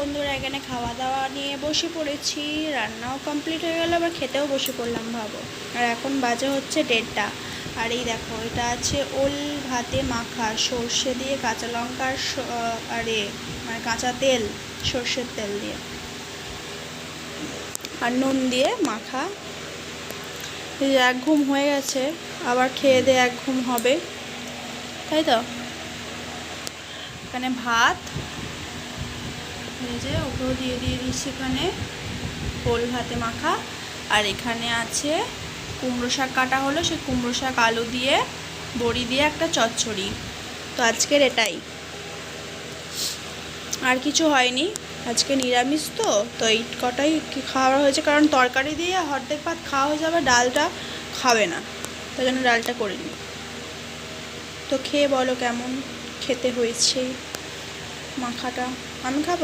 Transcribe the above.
বন্ধুরা, এখানে খাওয়া দাওয়া নিয়ে বসে পড়েছি। রান্নাও কমপ্লিট হয়ে গেল, আবার খেতেও বসে পড়লাম ভাবো। আর এখন বাজে হচ্ছে 1:30। আর এই দেখো, এটা আছে ওল ভাতে মাখা, সর্ষে দিয়ে, কাঁচা লঙ্কার আরে মানে কাঁচা তেল, সর্ষের তেল দিয়ে আর নুন দিয়ে মাখা। এই যে এক ঘুম হয়ে গেছে, আবার খেয়ে দিয়ে এক ঘুম হবে, তাই তো। এখানে ভাত, এই যে ওকেও দিয়ে দিচ্ছি এখানে ওল ভাতে মাখা। আর এখানে আছে কুমড়ো শাক কাটা হলো, সেই কুমড়ো শাক আলু দিয়ে বড়ি দিয়ে একটা চচ্চড়ি। তো আজকের এটাই, আর কিছু হয়নি। আজকে নিরামিষ তো এই কটাই খাওয়া হয়েছে, কারণ তরকারি দিয়ে অর্ধেক ভাত খাওয়া হয়ে যাবে, ডালটা খাবে না, তাই জন্য ডালটা করিনি। তো খেয়ে বলো কেমন খেতে হয়েছে মাখাটা। আমি খাবো।